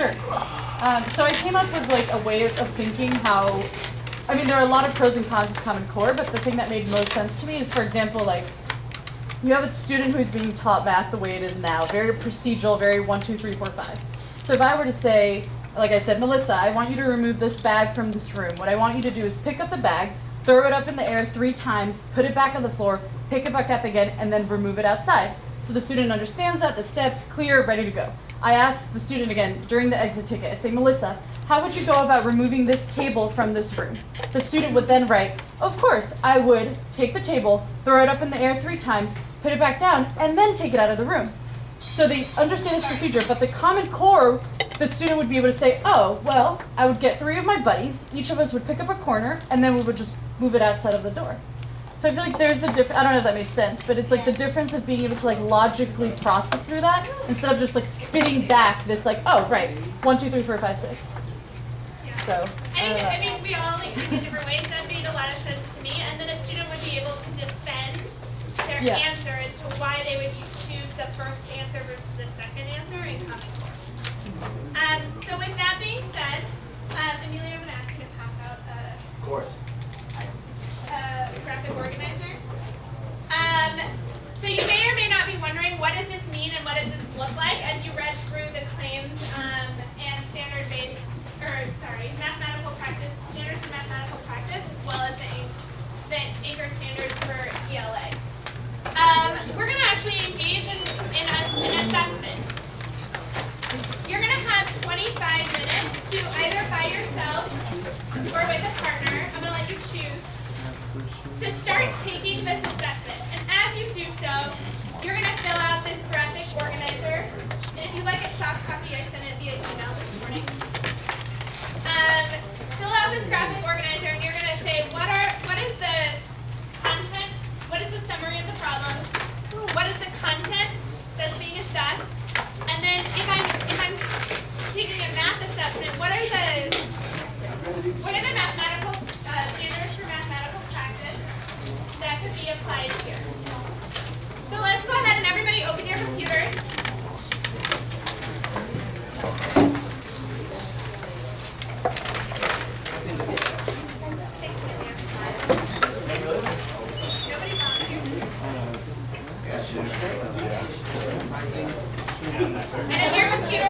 Sure. So I came up with like a way of thinking how, I mean, there are a lot of pros and cons of Common Core, but the thing that made most sense to me is, for example, like, you have a student who's being taught math the way it is now, very procedural, very 1, 2, 3, 4, 5. So if I were to say, like I said, Melissa, I want you to remove this bag from this room. What I want you to do is pick up the bag, throw it up in the air 3 times, put it back on the floor, pick it back up again, and then remove it outside. So the student understands that, the steps, clear, ready to go. I ask the student again during the exit ticket, I say, Melissa, how would you go about removing this table from this room? The student would then write, of course, I would take the table, throw it up in the air 3 times, put it back down, and then take it out of the room. So they understand this procedure, but the Common Core, the student would be able to say, oh, well, I would get 3 of my buddies, each of us would pick up a corner, and then we would just move it outside of the door. So I feel like there's a difference, I don't know if that made sense, but it's like the difference of being able to like logically process through that, instead of just like spitting back this like, oh, right, 1, 2, 3, 4, 5, 6. Yeah. So, I mean, we all like use it different ways. That made a lot of sense to me. And then a student would be able to defend their answer as to why they would choose the first answer versus the second answer in Common Core. So with that being said, Amelia, I'm going to ask you to pass out a graphic organizer. So you may or may not be wondering, what does this mean and what does this look like as you read through the claims and mathematical practice, standards for mathematical practice, as well as the Anchor standards for ELA. We're going to actually engage in an assessment. You're going to have 25 minutes to either by yourself or with a partner, I'm going to let you choose, to start taking this assessment. And as you do so, you're going to fill out this graphic organizer. And if you like it soft copy, I sent it via email this morning. Fill out this graphic organizer, and you're going to say, what is the content? What is the summary of the problem? What is the content that's being assessed? And then if I'm taking a math assessment, what are the mathematical standards for mathematical practice that could be applied here? So let's go ahead and everybody open your computers. Thanks, Amelia. Nobody volunteered. And